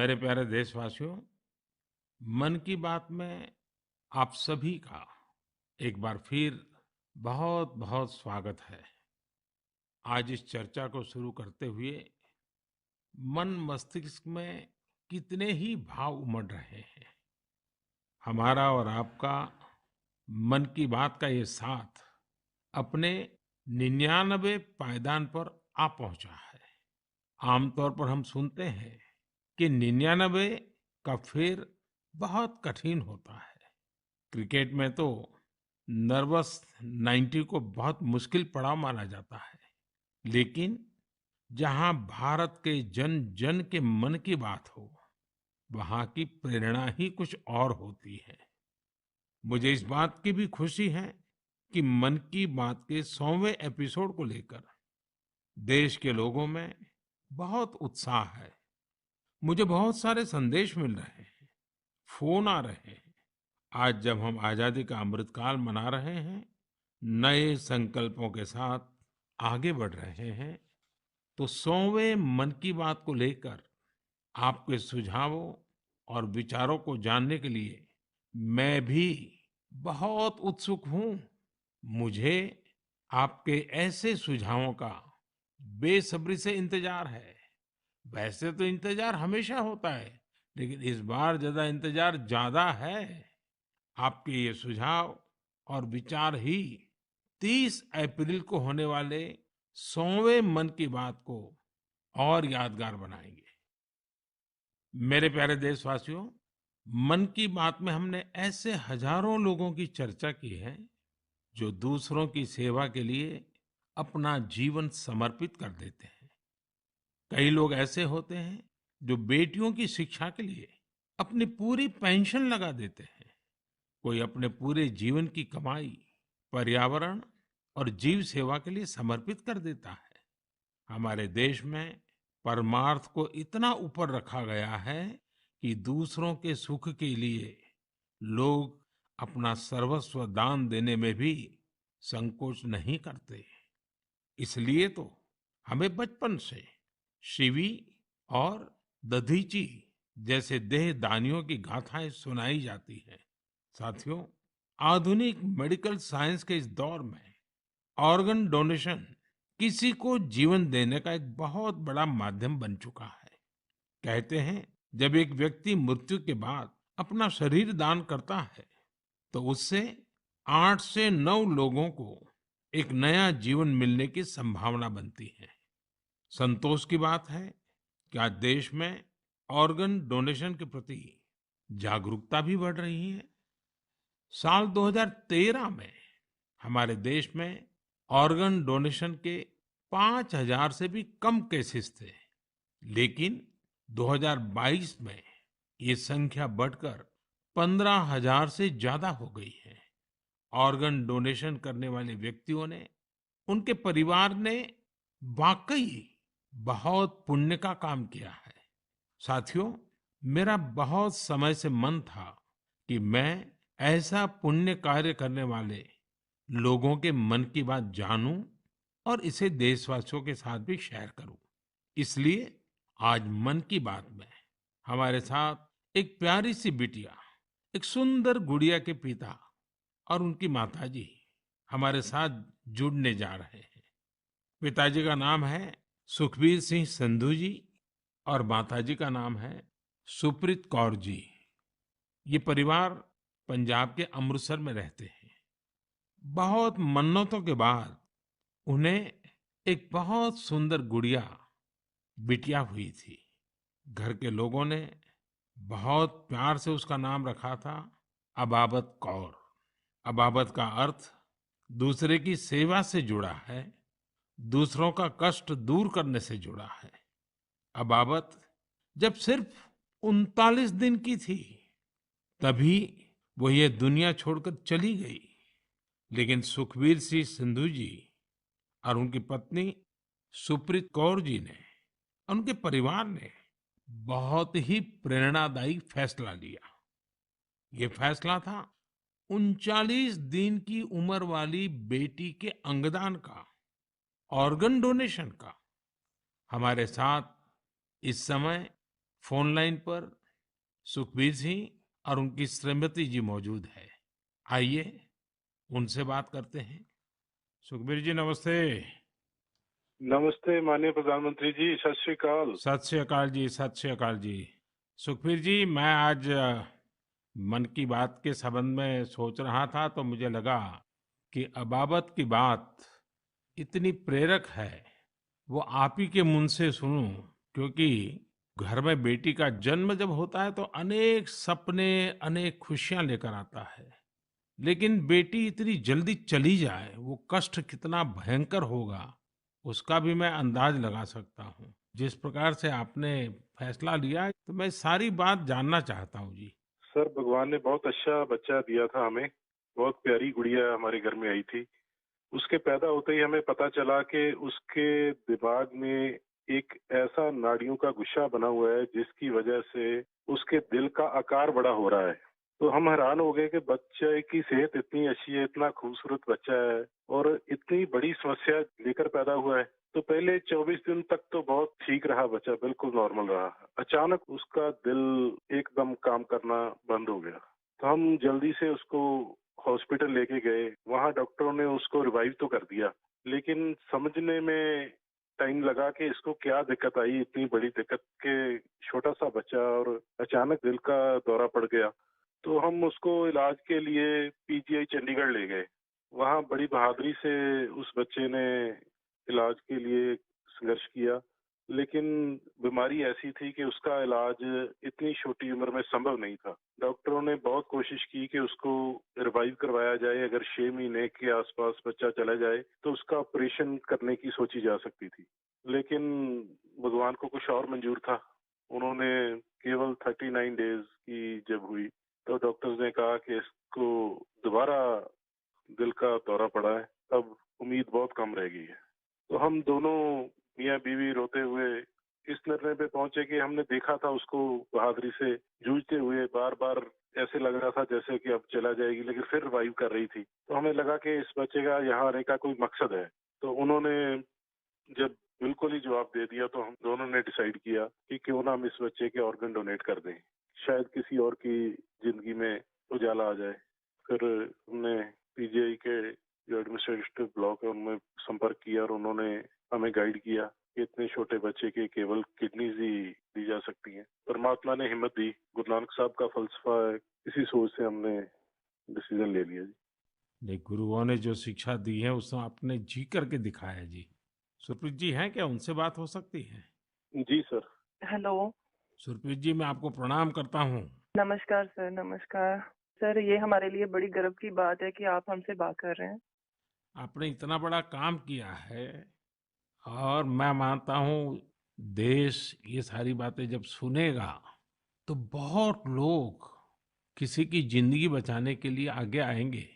मेरे प्यारे देशवासियों, मन की बात में आप सभी का एक बार फिर बहुत बहुत स्वागत है। आज इस चर्चा को शुरू करते हुए मन मस्तिष्क में कितने ही भाव उमड़ रहे हैं। हमारा और आपका मन की बात का ये साथ अपने 99 पायदान पर आ पहुंचा है। आमतौर पर हम सुनते हैं कि 99 का फेर बहुत कठिन होता है। क्रिकेट में तो नर्वस 90 को बहुत मुश्किल पड़ाव माना जाता है। लेकिन जहां भारत के जन जन के मन की बात हो, वहां की प्रेरणा ही कुछ और होती है। मुझे इस बात की भी खुशी है कि मन की बात के 100वें एपिसोड को लेकर देश के लोगों में बहुत उत्साह है। मुझे बहुत सारे संदेश मिल रहे हैं, फोन आ रहे हैं। आज जब हम आजादी का अमृतकाल मना रहे हैं, नए संकल्पों के साथ आगे बढ़ रहे हैं, तो 100वें मन की बात को लेकर आपके सुझावों और विचारों को जानने के लिए मैं भी बहुत उत्सुक हूँ। मुझे आपके ऐसे सुझावों का बेसब्री से इंतजार है। वैसे तो इंतजार हमेशा होता है, लेकिन इस बार ज्यादा है। आपके ये सुझाव और विचार ही 30 अप्रैल को होने वाले 100वें मन की बात को और यादगार बनाएंगे। मेरे प्यारे देशवासियों, मन की बात में हमने ऐसे हजारों लोगों की चर्चा की है जो दूसरों की सेवा के लिए अपना जीवन समर्पित कर देते हैं। कई लोग ऐसे होते हैं जो बेटियों की शिक्षा के लिए अपनी पूरी पेंशन लगा देते हैं। कोई अपने पूरे जीवन की कमाई पर्यावरण और जीव सेवा के लिए समर्पित कर देता है। हमारे देश में परमार्थ को इतना ऊपर रखा गया है कि दूसरों के सुख के लिए लोग अपना सर्वस्व दान देने में भी संकोच नहीं करते। इसलिए तो हमें बचपन से शिवी और दधीची जैसे देह दानियों की गाथाएं सुनाई जाती हैं। साथियों, आधुनिक मेडिकल साइंस के इस दौर में ऑर्गन डोनेशन किसी को जीवन देने का एक बहुत बड़ा माध्यम बन चुका है। कहते हैं, जब एक व्यक्ति मृत्यु के बाद अपना शरीर दान करता है, तो उससे 8 से 9 लोगों को एक नया जीवन मिलने की संभावना बनती है। संतोष की बात है कि आज देश में ऑर्गन डोनेशन के प्रति जागरूकता भी बढ़ रही है। साल 2013 में हमारे देश में ऑर्गन डोनेशन के 5,000 से भी कम केसेस थे। लेकिन 2022 में ये संख्या बढ़कर 15,000 से ज्यादा हो गई है। ऑर्गन डोनेशन करने वाले व्यक्तियों ने, उनके परिवार ने वाकई बहुत पुण्य का काम किया है। साथियों, मेरा बहुत समय से मन था कि मैं ऐसा पुण्य कार्य करने वाले लोगों के मन की बात जानूं और इसे देशवासियों के साथ भी शेयर करूं। इसलिए आज मन की बात में हमारे साथ एक प्यारी सी बिटिया, एक सुंदर गुड़िया के पिता और उनकी माताजी हमारे साथ जुड़ने जा रहे हैं। पिताजी का नाम है सुखबीर सिंह संधू जी और माताजी का नाम है सुप्रीत कौर जी। ये परिवार पंजाब के अमृतसर में रहते हैं। बहुत मन्नतों के बाद उन्हें एक बहुत सुंदर गुड़िया, बिटिया हुई थी। घर के लोगों ने बहुत प्यार से उसका नाम रखा था अबाबत कौर। अबाबत का अर्थ दूसरे की सेवा से जुड़ा है, दूसरों का कष्ट दूर करने से जुड़ा है। अबाबत जब सिर्फ 39 दिन की थी, तभी वो ये दुनिया छोड़कर चली गई। लेकिन सुखबीर सिंह संधू जी और उनकी पत्नी सुप्रीत कौर जी ने, उनके परिवार ने बहुत ही प्रेरणादायी फैसला लिया। ये फैसला था 39 दिन की उम्र वाली बेटी के अंगदान का, ऑर्गन डोनेशन का। हमारे साथ इस समय फोन लाइन पर सुखबीर सिंह और उनकी श्रीमती जी मौजूद है। आइए उनसे बात करते हैं। सुखबीर जी नमस्ते। नमस्ते माननीय प्रधानमंत्री जी, सत श्री अकाल। सत श्री अकाल जी, सत श्री अकाल जी। सुखबीर जी, मैं आज मन की बात के संबंध में सोच रहा था तो मुझे लगा कि अबाबत की बात इतनी प्रेरक है, वो आप ही के मुंह से सुनूं, क्योंकि घर में बेटी का जन्म जब होता है तो अनेक सपने, अनेक खुशियां लेकर आता है। लेकिन बेटी इतनी जल्दी चली जाए, वो कष्ट कितना भयंकर होगा, उसका भी मैं अंदाज लगा सकता हूँ। जिस प्रकार से आपने फैसला लिया, तो मैं सारी बात जानना चाहता हूँ जी। सर, भगवान ने बहुत अच्छा बच्चा दिया था हमें। बहुत प्यारी गुड़िया हमारे घर में आई थी। उसके पैदा होते ही हमें पता चला कि उसके दिमाग में एक ऐसा नाड़ियों का गुच्छा बना हुआ है जिसकी वजह से उसके दिल का आकार बड़ा हो रहा है। तो हम हैरान हो गए कि बच्चे की सेहत इतनी अच्छी है, इतना खूबसूरत बच्चा है और इतनी बड़ी समस्या लेकर पैदा हुआ है। तो पहले 24 दिन तक तो बहुत ठीक रहा बच्चा, बिल्कुल नॉर्मल रहा। अचानक उसका दिल एकदम काम करना बंद हो गया। तो हम जल्दी से उसको हॉस्पिटल लेके गए। वहाँ डॉक्टरों ने उसको रिवाइव तो कर दिया, लेकिन समझने में टाइम लगा कि इसको क्या दिक्कत आई, इतनी बड़ी दिक्कत के छोटा सा बच्चा और अचानक दिल का दौरा पड़ गया। तो हम उसको इलाज के लिए पीजीआई चंडीगढ़ ले गए। वहाँ बड़ी बहादुरी से उस बच्चे ने इलाज के लिए संघर्ष किया, लेकिन बीमारी ऐसी थी कि उसका इलाज इतनी छोटी उम्र में संभव नहीं था। डॉक्टरों ने बहुत कोशिश की कि उसको रिवाइव करवाया जाए। अगर 6 महीने के आसपास बच्चा चला जाए तो उसका ऑपरेशन करने की सोची जा सकती थी, लेकिन भगवान को कुछ और मंजूर था। उन्होंने केवल 39 डेज की जब हुई तो डॉक्टर्स ने कहा कि इसको दोबारा दिल का दौरा पड़ा है, अब उम्मीद बहुत कम रह गई है। तो हम दोनों मियाँ बीवी रोते हुए इस निर्णय पे पहुंचे कि हमने देखा था उसको बहादुरी से जूझते हुए, बार बार ऐसे लग रहा था जैसे कि अब चला जाएगी, लेकिन फिर रिवाइव कर रही थी। तो हमें लगा कि इस बच्चे का यहाँ आने का कोई मकसद है। तो उन्होंने जब बिल्कुल ही जवाब दे दिया तो हम दोनों ने डिसाइड किया कि क्यों ना हम इस बच्चे के ऑर्गन डोनेट कर दें, शायद किसी और की जिंदगी में उजाला आ जाए। फिर हमने पीजीआई के जो एडमिनिस्ट्रेटिव ब्लॉक है उनमें संपर्क किया और उन्होंने हमें गाइड किया कि इतने छोटे बच्चे के केवल किडनीज ही दी जा सकती हैं। परमात्मा ने हिम्मत दी। गुरु नानक साहब का फलसफा है, इसी सोच से हमने डिसीजन ले लिया जी। नहीं, गुरुओं ने जो शिक्षा दी है उसको आपने जी करके दिखाया जी। सुप्रीत जी हैं क्या, उनसे बात हो सकती है? जी सर। हेलो। सुप्रीत जी, मैं आपको प्रणाम करता हूँ। नमस्कार सर, नमस्कार। सर, ये हमारे लिए बड़ी गर्व की बात है कि आप हमसे बात कर रहे हैं। आपने इतना बड़ा काम किया है, और मैं मानता हूँ देश ये सारी बातें जब सुनेगा तो बहुत लोग किसी की जिंदगी बचाने के लिए आगे आएंगे।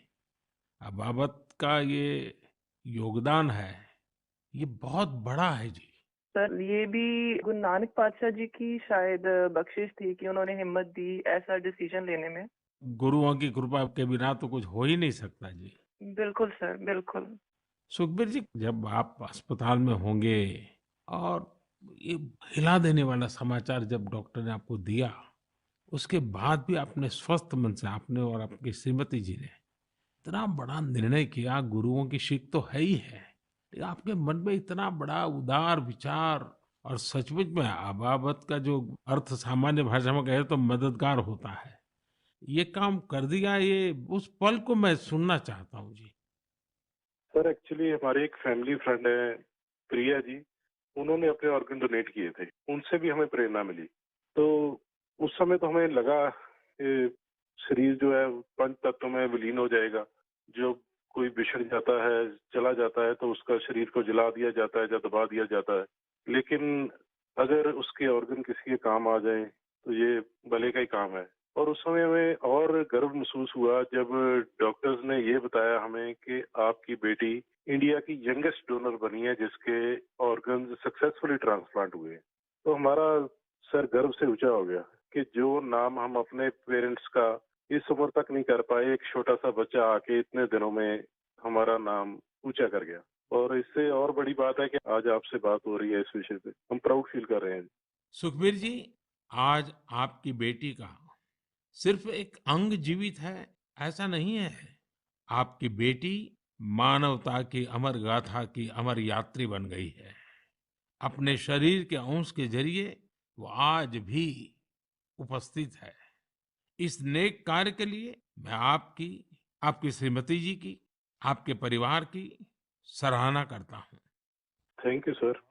अबाबत का ये योगदान है, ये बहुत बड़ा है जी। सर, ये भी गुरु नानक पातशाह जी की शायद बख्शिश थी कि उन्होंने हिम्मत दी ऐसा डिसीजन लेने में। गुरुओं की कृपा के बिना तो कुछ हो ही नहीं सकता जी। बिल्कुल सर, बिल्कुल। सुखबीर जी, जब आप अस्पताल में होंगे और ये हिला देने वाला समाचार जब डॉक्टर ने आपको दिया, उसके बाद भी आपने स्वस्थ मन से, आपने और आपकी श्रीमती जी ने इतना बड़ा निर्णय किया। गुरुओं की सीख तो है ही है, लेकिन आपके मन में इतना बड़ा उदार विचार, और सचमुच में अबाबत का जो अर्थ सामान्य भाषा में कहे तो मददगार होता है, ये काम कर दिया। ये उस पल को मैं सुनना चाहता हूँ जी। सर, एक्चुअली हमारे एक फैमिली फ्रेंड है, प्रिया जी। उन्होंने अपने ऑर्गन डोनेट किए थे, उनसे भी हमें प्रेरणा मिली। तो उस समय तो हमें लगा कि शरीर जो है पंच तत्व में विलीन हो जाएगा। जो कोई बिछड़ जाता है, चला जाता है, तो उसका शरीर को जला दिया जाता है या दबा दिया जाता है। लेकिन अगर उसके ऑर्गन किसी के काम आ जाए तो ये भले का ही काम है। और उस समय हमें और गर्व महसूस हुआ जब डॉक्टर्स ने ये बताया हमें कि आपकी बेटी इंडिया की यंगेस्ट डोनर बनी है जिसके ऑर्गन्स सक्सेसफुली ट्रांसप्लांट हुए। तो हमारा सर गर्व से ऊंचा हो गया कि जो नाम हम अपने पेरेंट्स का इस उम्र तक नहीं कर पाए, एक छोटा सा बच्चा आके इतने दिनों में हमारा नाम ऊंचा कर गया। और इससे और बड़ी बात है कि आज आपसे बात हो रही है इस विषय पे, हम प्राउड फील कर रहे हैं। सुखबीर जी, आज आपकी बेटी का सिर्फ एक अंग जीवित है ऐसा नहीं है। आपकी बेटी मानवता की अमर गाथा की अमर यात्री बन गई है। अपने शरीर के अंश के जरिए वो आज भी उपस्थित है। इस नेक कार्य के लिए मैं आपकी, आपकी श्रीमती जी की, आपके परिवार की सराहना करता हूँ। Thank you sir.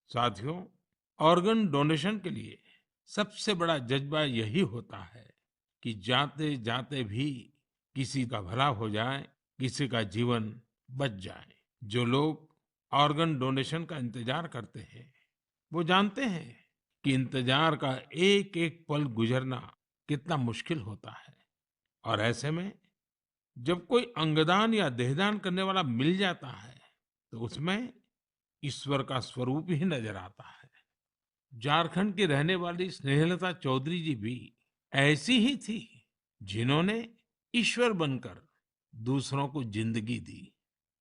साथियों, ऑर्गन डोनेशन के लिए सबसे बड़ा जज्बा यही होता है कि जाते जाते भी किसी का भला हो जाए, किसी का जीवन बच जाए। जो लोग ऑर्गन डोनेशन का इंतजार करते हैं, वो जानते हैं कि इंतजार का एक एक पल गुजरना कितना मुश्किल होता है। और ऐसे में जब कोई अंगदान या देहदान करने वाला मिल जाता है, तो उसमें ईश्वर का स्वरूप ही नजर आता है। झारखंड की रहने वाली स्नेहलता चौधरी जी भी ऐसी ही थी, जिन्होंने ईश्वर बनकर दूसरों को जिंदगी दी।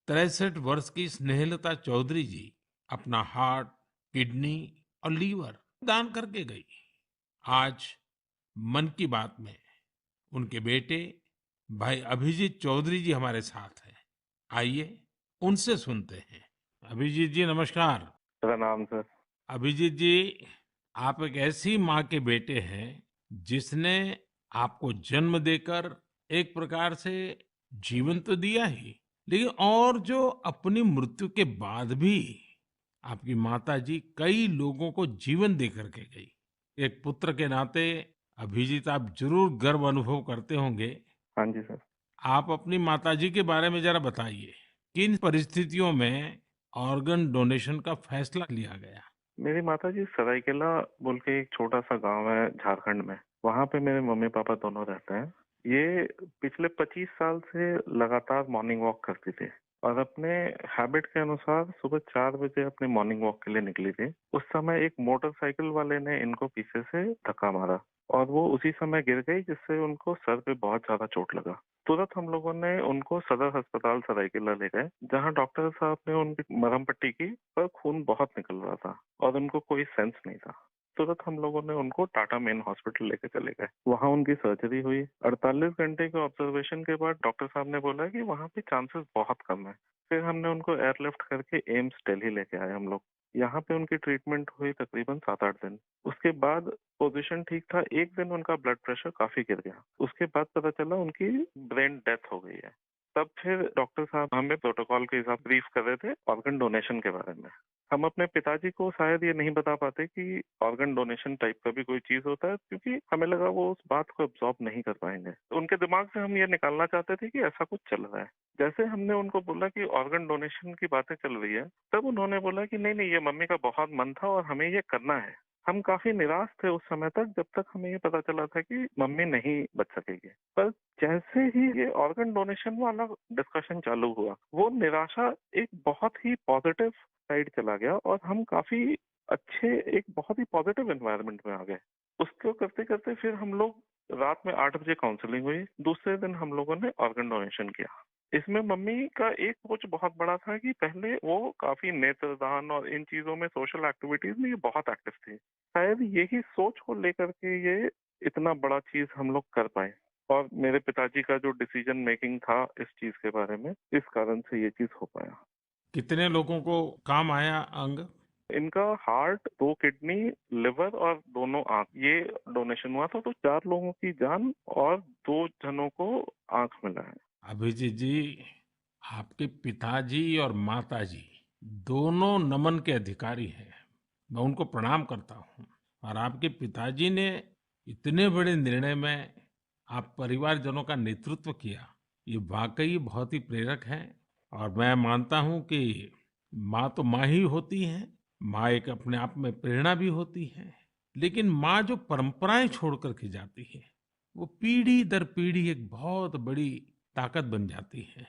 63 वर्ष की स्नेहलता चौधरी जी अपना हार्ट, किडनी और लीवर दान करके गई। आज मन की बात में उनके बेटे भाई अभिजीत चौधरी जी हमारे साथ हैं। आइए उनसे सुनते हैं। अभिजीत जी नमस्कार। प्रणाम सर। अभिजीत जी, आप एक ऐसी माँ के बेटे हैं जिसने आपको जन्म देकर एक प्रकार से जीवन तो दिया ही, लेकिन और जो अपनी मृत्यु के बाद भी आपकी माता जी कई लोगों को जीवन दे करके गई। एक पुत्र के नाते अभिजीत आप जरूर गर्व अनुभव करते होंगे। हाँ जी सर। आप अपनी माताजी के बारे में जरा बताइए, किन परिस्थितियों में ऑर्गन डोनेशन का फैसला लिया गया? मेरी माताजी सरायकेला बोल के एक छोटा सा गांव है झारखंड में, वहाँ पे मेरे मम्मी पापा दोनों रहते हैं। ये पिछले 25 साल से लगातार मॉर्निंग वॉक करती थी और अपने हैबिट के अनुसार सुबह 4 बजे अपने मॉर्निंग वॉक के लिए निकली थी। उस समय एक मोटरसाइकिल वाले ने इनको पीछे से धक्का मारा और वो उसी समय गिर गई, जिससे उनको सर पे बहुत ज्यादा चोट लगा। तुरंत हम लोगों ने उनको सदर अस्पताल सरायकेला ले गए, जहाँ डॉक्टर साहब ने उनकी मरहम पट्टी की, पर खून बहुत निकल रहा था और उनको कोई सेंस नहीं था। तुरंत हम लोगों ने उनको टाटा मेन हॉस्पिटल लेके चले गए। वहाँ उनकी सर्जरी हुई। 48 घंटे के ऑब्जर्वेशन के बाद डॉक्टर साहब ने बोला कि वहाँ पे चांसेस बहुत कम है। फिर हमने उनको एयरलिफ्ट करके एम्स दिल्ली लेके आए हम लोग। यहाँ पे उनकी ट्रीटमेंट हुई तकरीबन 7-8 दिन। उसके बाद पोजीशन ठीक था। एक दिन उनका ब्लड प्रेशर काफी गिर गया। उसके बाद पता चला उनकी ब्रेन डेथ हो गई है। तब फिर डॉक्टर साहब हमें प्रोटोकॉल के हिसाब ब्रीफ कर रहे थे ऑर्गन डोनेशन के बारे में। हम अपने पिताजी को शायद ये नहीं बता पाते कि ऑर्गन डोनेशन टाइप का भी कोई चीज होता है, क्योंकि हमें लगा वो उस बात को एब्जॉर्ब नहीं कर पाएंगे। उनके दिमाग से हम ये निकालना चाहते थे कि ऐसा कुछ चल रहा है। जैसे हमने उनको बोला कि ऑर्गन डोनेशन की बातें चल रही है, तब उन्होंने बोला कि नहीं नहीं, ये मम्मी का बहुत मन था और हमें ये करना है। हम काफी निराश थे उस समय तक, जब तक हमें ये पता चला था कि मम्मी नहीं बच सकेगी। पर जैसे ही ये ऑर्गन डोनेशन वाला डिस्कशन चालू हुआ, वो निराशा एक बहुत ही पॉजिटिव साइड चला गया और हम काफी अच्छे, एक बहुत ही पॉजिटिव एनवायरनमेंट में आ गए। उसको करते करते फिर हम लोग रात में 8 बजे काउंसलिंग हुई। दूसरे दिन हम लोगों ने ऑर्गन डोनेशन किया। इसमें मम्मी का एक सोच बहुत बड़ा था कि पहले वो काफी नेत्रदान और इन चीजों में, सोशल एक्टिविटीज में ये बहुत एक्टिव थी। शायद यही सोच को लेकर के ये इतना बड़ा चीज हम लोग कर पाए। और मेरे पिताजी का जो डिसीजन मेकिंग था इस चीज के बारे में, इस कारण से ये चीज हो पाया। कितने लोगों को काम आया अंग? इनका हार्ट, 2 किडनी, लिवर और दोनों आंख, ये डोनेशन हुआ था। तो 4 लोगों की जान और 2 जनों को आंख मिला है। अभिजीत जी, आपके पिताजी और माताजी दोनों नमन के अधिकारी हैं। मैं उनको प्रणाम करता हूँ। और आपके पिताजी ने इतने बड़े निर्णय में आप परिवारजनों का नेतृत्व किया, ये वाकई बहुत ही प्रेरक है। और मैं मानता हूँ कि माँ तो माँ ही होती है, माँ एक अपने आप में प्रेरणा भी होती है, लेकिन माँ जो परंपराएं छोड़ करके जाती है, वो पीढ़ी दर पीढ़ी एक बहुत बड़ी ताकत बन जाती है।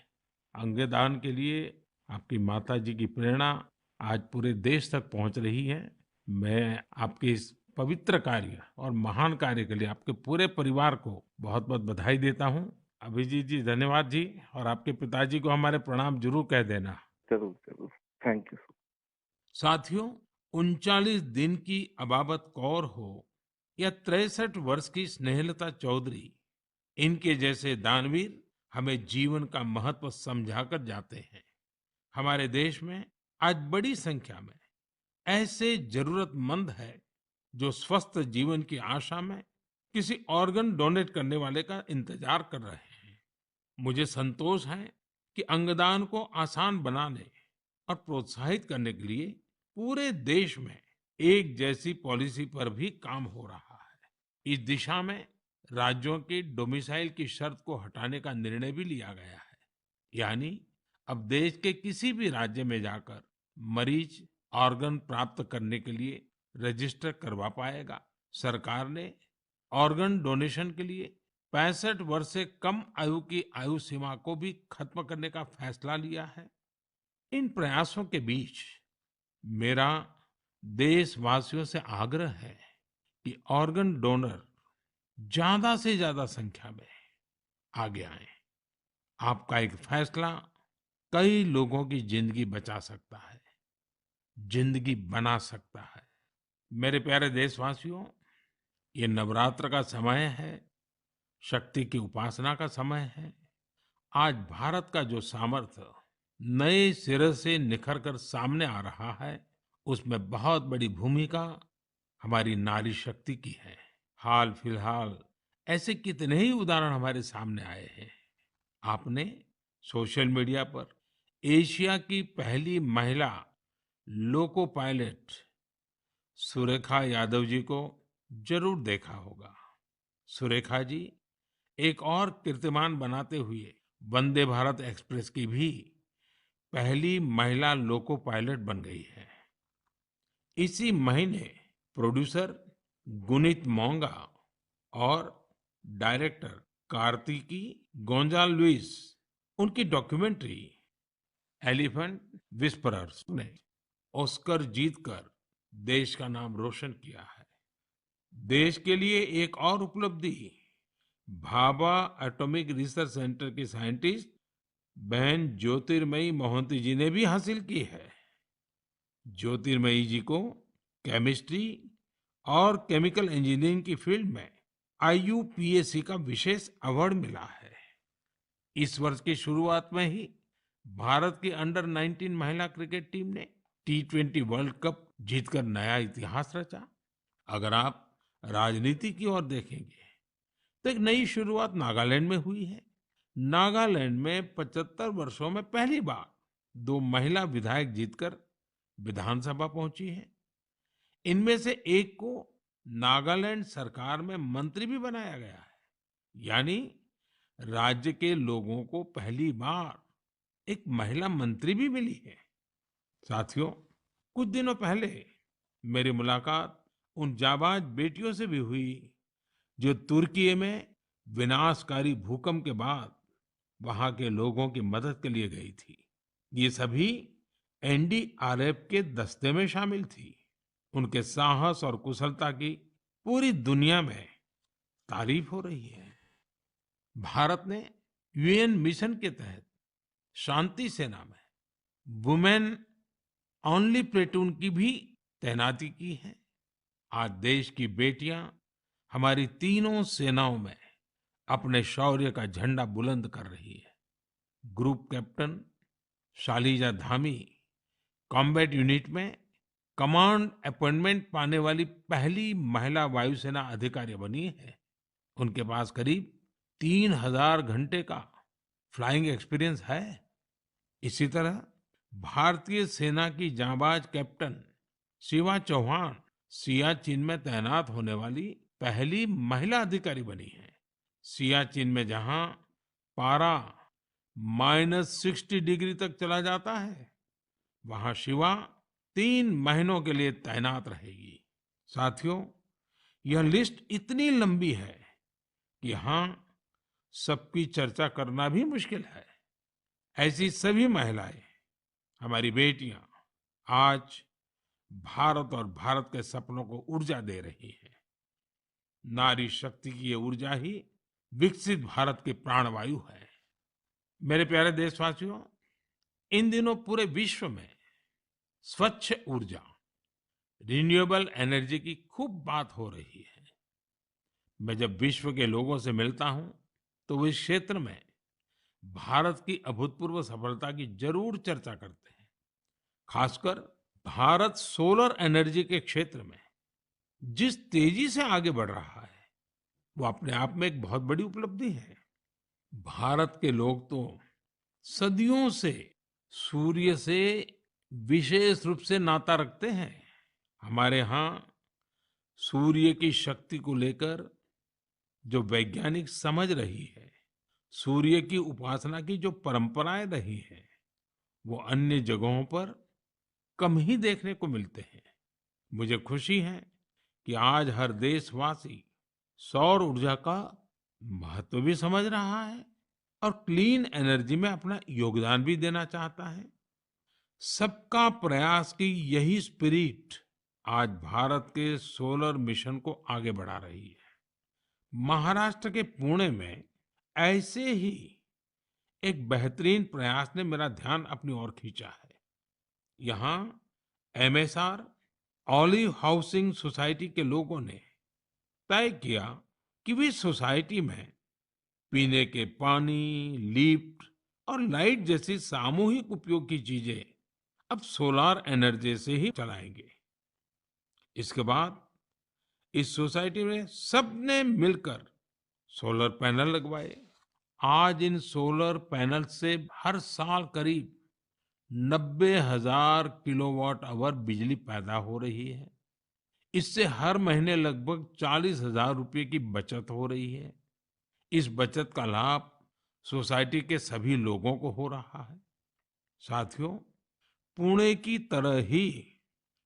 अंगदान के लिए आपकी माताजी की प्रेरणा आज पूरे देश तक पहुंच रही है। मैं आपके इस पवित्र कार्य और महान कार्य के लिए आपके पूरे परिवार को बहुत बहुत बधाई देता हूं। अभिजीत जी धन्यवाद जी, और आपके पिताजी को हमारे प्रणाम जरूर कह देना। जरूर जरूर। Thank you. साथियों, 39 दिन की अबाबत कौर हो या 63 वर्ष की स्नेहलता चौधरी, इनके जैसे दानवीर हमें जीवन का महत्व समझाकर जाते हैं। हमारे देश में आज बड़ी संख्या में ऐसे जरूरतमंद है जो स्वस्थ जीवन की आशा में किसी ऑर्गन डोनेट करने वाले का इंतजार कर रहे हैं। मुझे संतोष है कि अंगदान को आसान बनाने और प्रोत्साहित करने के लिए पूरे देश में एक जैसी पॉलिसी पर भी काम हो रहा है। इस दिशा में राज्यों की डोमिसाइल की शर्त को हटाने का निर्णय भी लिया गया है। यानी अब देश के किसी भी राज्य में जाकर मरीज ऑर्गन प्राप्त करने के लिए रजिस्टर करवा पाएगा। सरकार ने ऑर्गन डोनेशन के लिए 65 वर्ष से कम आयु की आयु सीमा को भी खत्म करने का फैसला लिया है। इन प्रयासों के बीच मेरा देशवासियों से आग्रह है कि ऑर्गन डोनर ज्यादा से ज्यादा संख्या में आगे आए। आपका एक फैसला कई लोगों की जिंदगी बचा सकता है, जिंदगी बना सकता है। मेरे प्यारे देशवासियों, ये नवरात्र का समय है, शक्ति की उपासना का समय है। आज भारत का जो सामर्थ्य नए सिरे से निखर कर सामने आ रहा है, उसमें बहुत बड़ी भूमिका हमारी नारी शक्ति की है। हाल फिलहाल ऐसे कितने ही उदाहरण हमारे सामने आए हैं। आपने सोशल मीडिया पर एशिया की पहली महिला लोको पायलट सुरेखा यादव जी को जरूर देखा होगा। सुरेखा जी एक और कीर्तिमान बनाते हुए वंदे भारत एक्सप्रेस की भी पहली महिला लोको पायलट बन गई है। इसी महीने प्रोड्यूसर गुनीत मोंगा और डायरेक्टर कार्तिकी गोंजाल्विस, उनकी डॉक्यूमेंट्री एलिफेंट विस्परर्स ने ऑस्कर जीतकर देश का नाम रोशन किया है। देश के लिए एक और उपलब्धि भाभा एटॉमिक रिसर्च सेंटर की साइंटिस्ट बहन ज्योतिर्मयी मोहंती जी ने भी हासिल की है। ज्योतिर्मयी जी को केमिस्ट्री और केमिकल इंजीनियरिंग की फील्ड में आईयूपीएसी का विशेष अवार्ड मिला है। इस वर्ष की शुरुआत में ही भारत की अंडर 19 महिला क्रिकेट टीम ने T20 वर्ल्ड कप जीतकर नया इतिहास रचा। अगर आप राजनीति की ओर देखेंगे तो एक नई शुरुआत नागालैंड में हुई है। नागालैंड में 75 वर्षों में पहली बार 2 महिला विधायक जीतकर विधानसभा पहुंची हैं। इनमें से एक को नागालैंड सरकार में मंत्री भी बनाया गया है। यानी राज्य के लोगों को पहली बार एक महिला मंत्री भी मिली है। साथियों, कुछ दिनों पहले मेरी मुलाकात उन जाबाज बेटियों से भी हुई जो तुर्की में विनाशकारी भूकंप के बाद वहां के लोगों की मदद के लिए गई थी। ये सभी एनडीआरएफ के दस्ते में शामिल थी। उनके साहस और कुशलता की पूरी दुनिया में तारीफ हो रही है। भारत ने यूएन मिशन के तहत शांति सेना में वुमेन ओनली प्लेटून की भी तैनाती की है। आज देश की बेटियां हमारी तीनों सेनाओं में अपने शौर्य का झंडा बुलंद कर रही है। Group captain Shaliza Dhami combat unit में कमांड अपॉइंटमेंट पाने वाली पहली महिला वायुसेना अधिकारी बनी है। उनके पास करीब 3000 घंटे का फ्लाइंग एक्सपीरियंस है। इसी तरह भारतीय सेना की जांबाज कैप्टन शिवा चौहान सियाचिन में तैनात होने वाली पहली महिला अधिकारी बनी है। सियाचिन में जहां पारा -60 डिग्री तक चला जाता है, वहां शिवा 3 महीनों के लिए तैनात रहेगी। साथियों, यह लिस्ट इतनी लंबी है कि यहाँ सबकी चर्चा करना भी मुश्किल है। ऐसी सभी महिलाएं, हमारी बेटियां, आज भारत और भारत के सपनों को ऊर्जा दे रही हैं। नारी शक्ति की ये ऊर्जा ही विकसित भारत की प्राणवायु है। मेरे प्यारे देशवासियों, इन दिनों पूरे विश्व में स्वच्छ ऊर्जा रिन्यूएबल एनर्जी की खूब बात हो रही है। मैं जब विश्व के लोगों से मिलता हूं तो वो इस क्षेत्र में भारत की अभूतपूर्व सफलता की जरूर चर्चा करते हैं। खासकर भारत सोलर एनर्जी के क्षेत्र में जिस तेजी से आगे बढ़ रहा है, वो अपने आप में एक बहुत बड़ी उपलब्धि है। भारत के लोग तो सदियों से सूर्य से विशेष रूप से नाता रखते हैं। हमारे यहाँ सूर्य की शक्ति को लेकर जो वैज्ञानिक समझ रही है, सूर्य की उपासना की जो परंपराएं रही है, वो अन्य जगहों पर कम ही देखने को मिलते हैं। मुझे खुशी है कि आज हर देशवासी सौर ऊर्जा का महत्व भी समझ रहा है और क्लीन एनर्जी में अपना योगदान भी देना चाहता है। सबका प्रयास की यही स्पिरिट आज भारत के सोलर मिशन को आगे बढ़ा रही है। महाराष्ट्र के पुणे में ऐसे ही एक बेहतरीन प्रयास ने मेरा ध्यान अपनी ओर खींचा है। यहाँ एमएसआर ऑलिव हाउसिंग सोसाइटी के लोगों ने तय किया कि वे सोसाइटी में पीने के पानी, लिफ्ट और लाइट जैसी सामूहिक उपयोग की चीजें अब सोलार एनर्जी से ही चलाएंगे। इसके बाद इस सोसाइटी में सबने मिलकर सोलर पैनल लगवाए। आज इन सोलर पैनल से हर साल करीब 90,000 किलोवाट आवर बिजली पैदा हो रही है। इससे हर महीने लगभग 40,000 रुपए की बचत हो रही है। इस बचत का लाभ सोसाइटी के सभी लोगों को हो रहा है। साथियों, पुणे की तरह ही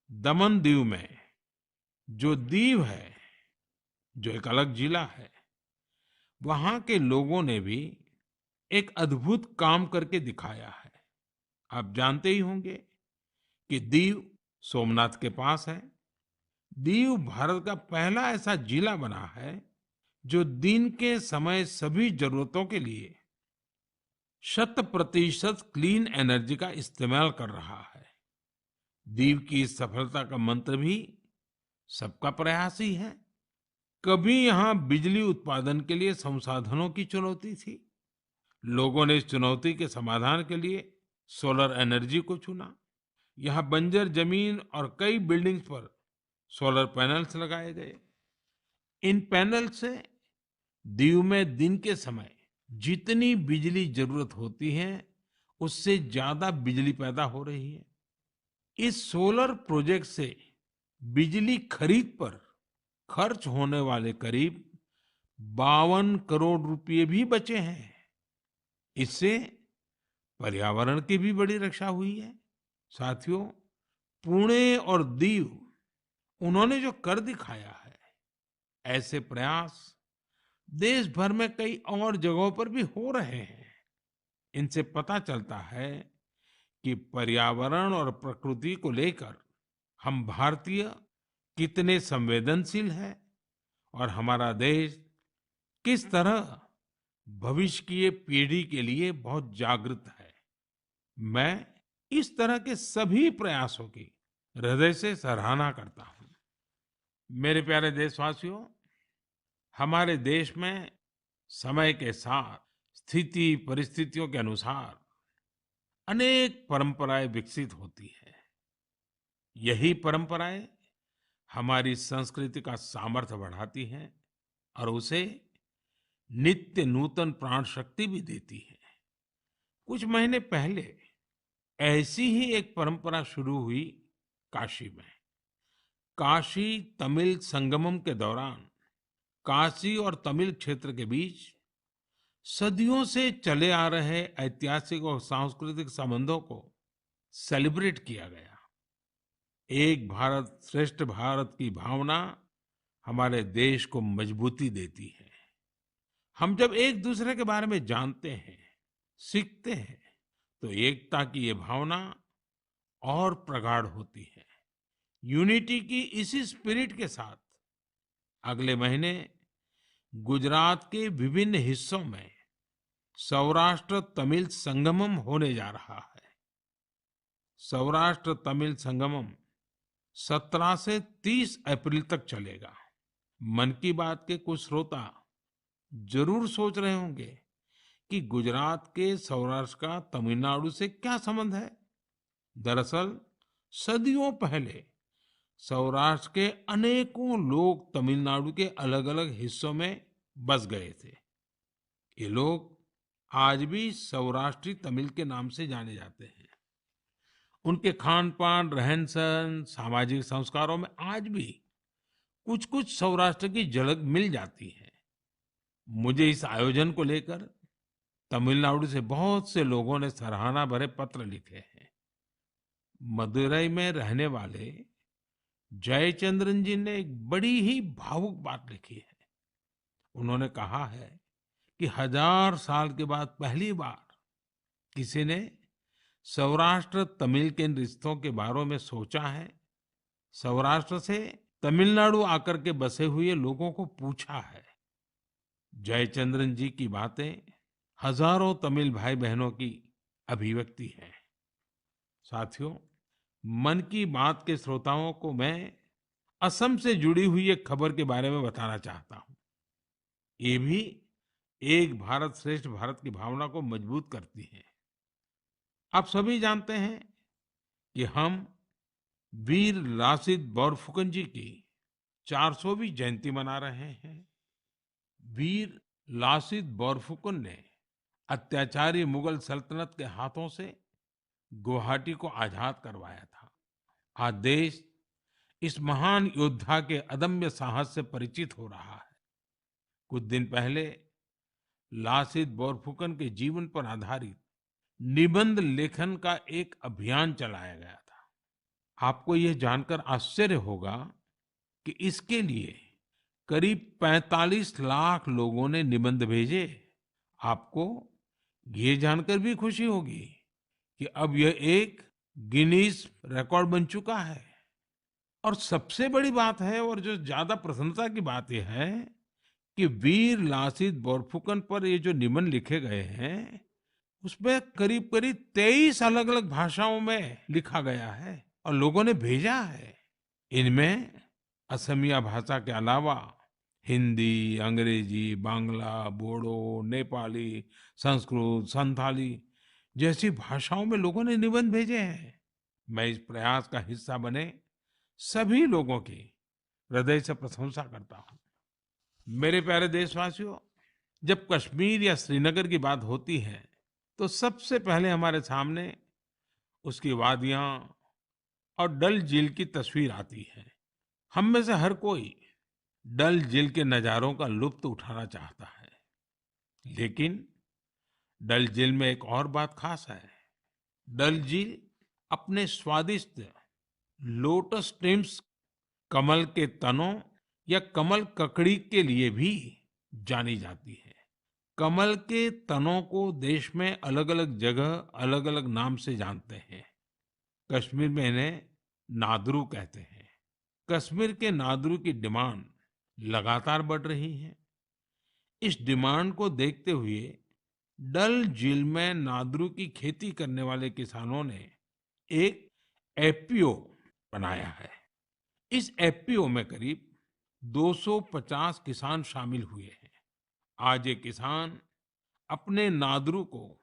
दमन दीव में जो दीव है, जो एक अलग जिला है, वहां के लोगों ने भी एक अद्भुत काम करके दिखाया है। आप जानते ही होंगे कि दीव सोमनाथ के पास है। दीव भारत का पहला ऐसा जिला बना है जो दिन के समय सभी जरूरतों के लिए 100% क्लीन एनर्जी का इस्तेमाल कर रहा है। दीव की इस सफलता का मंत्र भी सबका प्रयास ही है। कभी यहाँ बिजली उत्पादन के लिए संसाधनों की चुनौती थी। लोगों ने इस चुनौती के समाधान के लिए सोलर एनर्जी को चुना। यहाँ बंजर जमीन और कई बिल्डिंग्स पर सोलर पैनल्स लगाए गए। इन पैनल से दीव में दिन के समय जितनी बिजली जरूरत होती है, उससे ज्यादा बिजली पैदा हो रही है। इस सोलर प्रोजेक्ट से बिजली खरीद पर खर्च होने वाले करीब 52 करोड़ रुपए भी बचे हैं। इससे पर्यावरण की भी बड़ी रक्षा हुई है। साथियों, पुणे और दीव, उन्होंने जो कर दिखाया है, ऐसे प्रयास देश भर में कई और जगहों पर भी हो रहे हैं। इनसे पता चलता है कि पर्यावरण और प्रकृति को लेकर हम भारतीय कितने संवेदनशील हैं और हमारा देश किस तरह भविष्य की ये पीढ़ी के लिए बहुत जागृत है। मैं इस तरह के सभी प्रयासों की हृदय से सराहना करता हूं। मेरे प्यारे देशवासियों, हमारे देश में समय के साथ स्थिति परिस्थितियों के अनुसार अनेक परंपराएं विकसित होती है। यही परंपराएं हमारी संस्कृति का सामर्थ्य बढ़ाती हैं और उसे नित्य नूतन प्राण शक्ति भी देती है। कुछ महीने पहले ऐसी ही एक परंपरा शुरू हुई काशी में। काशी तमिल संगमम के दौरान काशी और तमिल क्षेत्र के बीच सदियों से चले आ रहे ऐतिहासिक और सांस्कृतिक संबंधों को सेलिब्रेट किया गया। एक भारत श्रेष्ठ भारत की भावना हमारे देश को मजबूती देती है। हम जब एक दूसरे के बारे में जानते हैं, सीखते हैं, तो एकता की ये भावना और प्रगाढ़ होती है। यूनिटी की इसी स्पिरिट के साथ अगले महीने गुजरात के विभिन्न हिस्सों में सौराष्ट्र तमिल संगमम होने जा रहा है। सौराष्ट्र तमिल संगमम 17 से 30 अप्रैल तक चलेगा। मन की बात के कुछ श्रोता जरूर सोच रहे होंगे कि गुजरात के सौराष्ट्र का तमिलनाडु से क्या संबंध है। दरअसल सदियों पहले सौराष्ट्र के अनेकों लोग तमिलनाडु के अलग-अलग हिस्सों में बस गए थे। ये लोग आज भी सौराष्ट्री तमिल के नाम से जाने जाते हैं। उनके खान-पान, रहन-सहन, सामाजिक संस्कारों में आज भी कुछ-कुछ सौराष्ट्र की झलक मिल जाती है। मुझे इस आयोजन को लेकर तमिलनाडु से बहुत से लोगों ने सराहना भरे पत्र लिखे हैं। मदुरई में रहने वाले जयचंद्रन जी ने एक बड़ी ही भावुक बात लिखी है। उन्होंने कहा है कि 1000 साल के बाद पहली बार किसी ने सौराष्ट्र तमिल के रिश्तों के बारे में सोचा है। सौराष्ट्र से तमिलनाडु आकर के बसे हुए लोगों को पूछा है। जयचंद्रन जी की बातें हजारों तमिल भाई बहनों की अभिव्यक्ति है। साथियों, मन की बात के श्रोताओं को मैं असम से जुड़ी हुई एक खबर के बारे में बताना चाहता हूँ। ये भी एक भारत श्रेष्ठ भारत की भावना को मजबूत करती है। आप सभी जानते हैं कि हम वीर लासित बोरफुकन जी की 400वीं जयंती मना रहे हैं। वीर लासित बोरफुकन ने अत्याचारी मुगल सल्तनत के हाथों से गुवाहाटी को आजाद करवाया था। आज देश इस महान योद्धा के अदम्य साहस से परिचित हो रहा है। कुछ दिन पहले लासित बोरफुकन के जीवन पर आधारित निबंध लेखन का एक अभियान चलाया गया था। आपको यह जानकर आश्चर्य होगा कि इसके लिए करीब 45 लाख लोगों ने निबंध भेजे। आपको ये जानकर भी खुशी होगी कि अब यह एक गिनीज रिकॉर्ड बन चुका है। और सबसे बड़ी बात है, और जो ज्यादा प्रसन्नता की बात यह है कि वीर लासित बोरफुकन पर ये जो निबंध लिखे गए हैं, उसमें करीब करीब 23 अलग अलग भाषाओं में लिखा गया है और लोगों ने भेजा है। इनमें असमिया भाषा के अलावा हिंदी, अंग्रेजी, बांग्ला, बोडो, नेपाली, संस्कृत, संथाली जैसी भाषाओं में लोगों ने निबंध भेजे हैं। मैं इस प्रयास का हिस्सा बने सभी लोगों की हृदय से प्रशंसा करता हूँ। मेरे प्यारे देशवासियों, जब कश्मीर या श्रीनगर की बात होती है तो सबसे पहले हमारे सामने उसकी वादियां और डल झील की तस्वीर आती है। हम में से हर कोई डल झील के नजारों का लुत्फ उठाना चाहता है, लेकिन डल झील में एक और बात खास है। डल झील अपने स्वादिष्ट लोटस स्टेम्स, कमल के तनों या कमल ककड़ी के लिए भी जानी जाती है। कमल के तनों को देश में अलग अलग जगह अलग अलग नाम से जानते हैं। कश्मीर में इन्हें नादरू कहते हैं। कश्मीर के नादरू की डिमांड लगातार बढ़ रही है। इस डिमांड को देखते हुए डल झील में नादरू की खेती करने वाले किसानों ने एक एफपीओ बनाया है। इस एफपीओ में करीब 250 किसान शामिल हुए हैं। आज ये किसान अपने नादरू को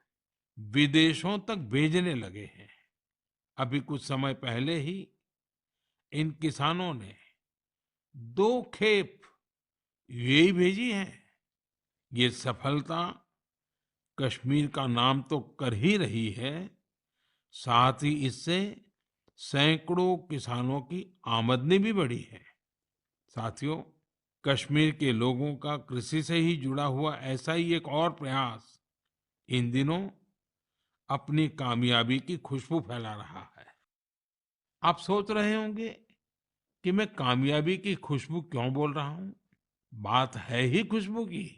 विदेशों तक भेजने लगे हैं। अभी कुछ समय पहले ही इन किसानों ने 2 खेप यूएई भेजी है। ये सफलता कश्मीर का नाम तो कर ही रही है, साथ ही इससे सैकड़ों किसानों की आमदनी भी बढ़ी है। साथियों, कश्मीर के लोगों का कृषि से ही जुड़ा हुआ ऐसा ही एक और प्रयास इन दिनों अपनी कामयाबी की खुशबू फैला रहा है। आप सोच रहे होंगे कि मैं कामयाबी की खुशबू क्यों बोल रहा हूं? बात है ही खुशबू की।